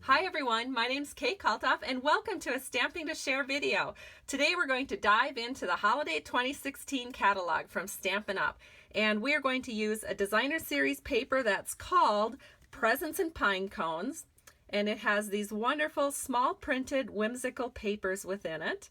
Hi everyone, my name's Kate Kalthoff and welcome to a Stamping to Share video. Today we're going to dive into the Holiday 2016 catalog from Stampin' Up! And we're going to use a designer series paper that's called Presents and Pine Cones. And it has these wonderful small printed whimsical papers within it.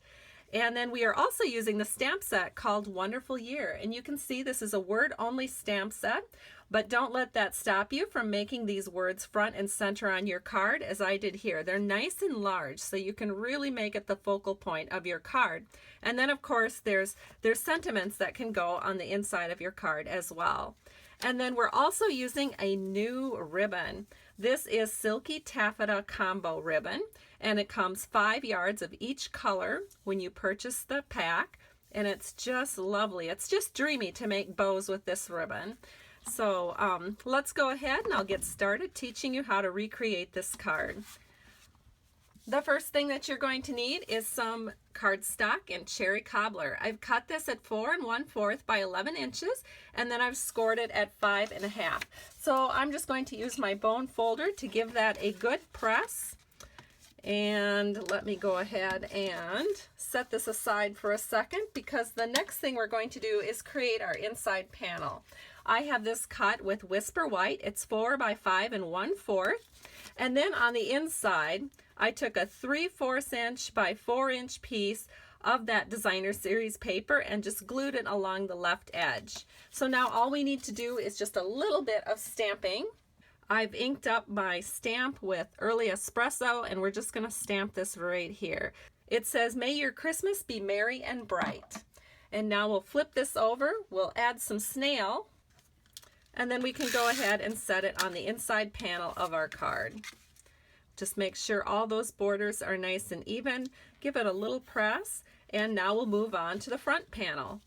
And then we are also using the stamp set called Wonderful Year. And you can see this is a word-only stamp set, but don't let that stop you from making these words front and center on your card as I did here. They're nice and large, so you can really make it the focal point of your card. And then of course there's sentiments that can go on the inside of your card as well. And then we're also using a new ribbon. This is Silky Taffeta Combo Ribbon, and it comes 5 yards of each color when you purchase the pack, and it's just lovely. It's just dreamy to make bows with this ribbon. So let's go ahead and I'll get started teaching you how to recreate this card. The first thing that you're going to need is some cardstock and cherry cobbler. I've cut this at 4 1/4 by 11 inches, and then I've scored it at 5 1/2. So I'm just going to use my bone folder to give that a good press. And let me go ahead and set this aside for a second, because the next thing we're going to do is create our inside panel. I have this cut with Whisper White. It's 4 by 5 1/4. And then on the inside, I took a 3/4 inch by 4 inch piece of that designer series paper and just glued it along the left edge. So now all we need to do is just a little bit of stamping. I've inked up my stamp with Early Espresso, and we're just going to stamp this right here. It says, "May your Christmas be merry and bright." And now we'll flip this over, we'll add some snail, and then we can go ahead and set it on the inside panel of our card. Just make sure all those borders are nice and even. Give it a little press, and now we'll move on to the front panel.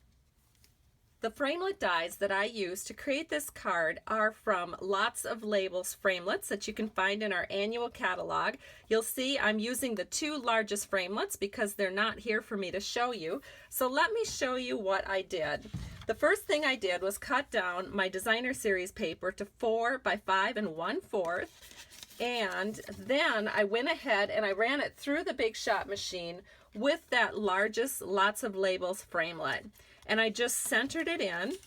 The framelit dies that I use to create this card are from Lots of Labels framelits that you can find in our annual catalog. You'll see I'm using the 2 largest framelits because they're not here for me to show you. So let me show you what I did. The first thing I did was cut down my designer series paper to 4 by 5 1/4. And then I went ahead and I ran it through the Big Shot machine with that largest Lots of Labels framelit. And I just centered it in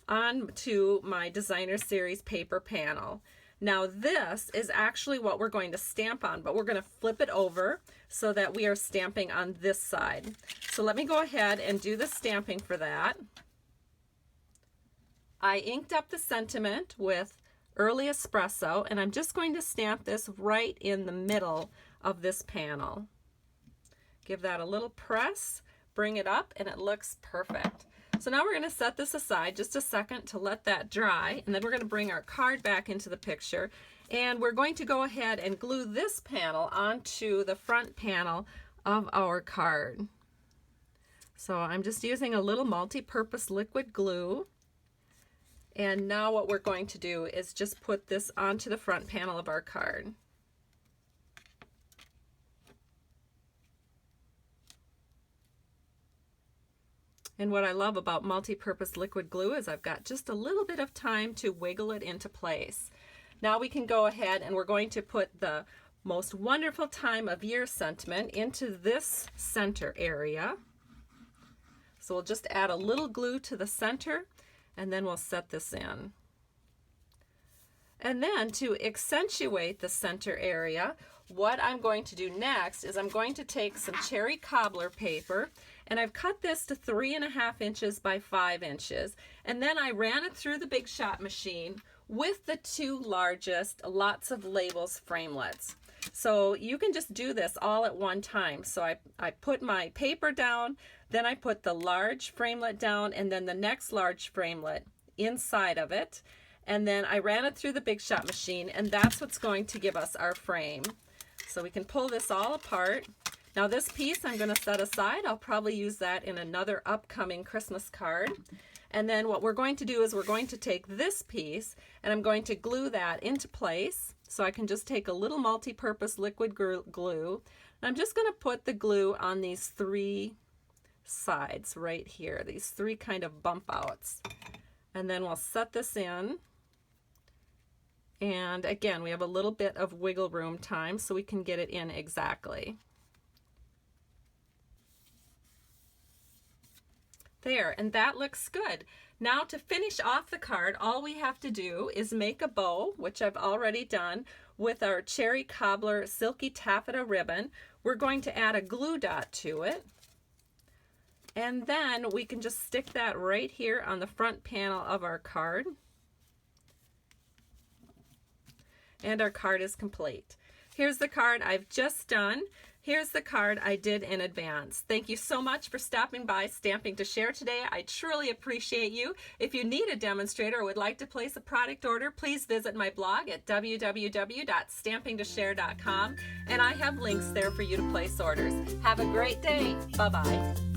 onto my designer series paper panel. Now this is actually what we're going to stamp on, but we're going to flip it over so that we are stamping on this side. So let me go ahead and do the stamping for that. I inked up the sentiment with Early Espresso, and I'm just going to stamp this right in the middle of this panel. Give that a little press, bring it up, and it looks perfect. So now we're going to set this aside just a second to let that dry, and then we're going to bring our card back into the picture, and we're going to go ahead and glue this panel onto the front panel of our card. So I'm just using a little multi-purpose liquid glue. And now what we're going to do is just put this onto the front panel of our card. And what I love about multi-purpose liquid glue is I've got just a little bit of time to wiggle it into place. Now we can go ahead and we're going to put the most wonderful time of year sentiment into this center area. So we'll just add a little glue to the center, and then we'll set this in. And then to accentuate the center area, what I'm going to do next is I'm going to take some cherry cobbler paper, and I've cut this to 3 1/2 inches by 5 inches. And then I ran it through the Big Shot machine with the 2 largest Lots of Labels framelits. So you can just do this all at one time. So I put my paper down, then I put the large framelit down, and then the next large framelit inside of it. And then I ran it through the Big Shot machine, and that's what's going to give us our frame. So we can pull this all apart. Now this piece I'm going to set aside. I'll probably use that in another upcoming Christmas card. And then what we're going to do is we're going to take this piece, and I'm going to glue that into place. So I can just take a little multi-purpose liquid glue. And I'm just going to put the glue on these 3 sides right here, these 3 kind of bump outs. And then we'll set this in. And again, we have a little bit of wiggle room time so we can get it in exactly. There, and that looks good. Now to finish off the card, all we have to do is make a bow, which I've already done, with our Cherry Cobbler Silky Taffeta ribbon. We're going to add a glue dot to it. And then we can just stick that right here on the front panel of our card. And our card is complete. Here's the card I've just done. Here's the card I did in advance. Thank you so much for stopping by Stamping to Share today. I truly appreciate you. If you need a demonstrator or would like to place a product order, please visit my blog at www.stampingtoshare.com, and I have links there for you to place orders. Have a great day. Bye-bye.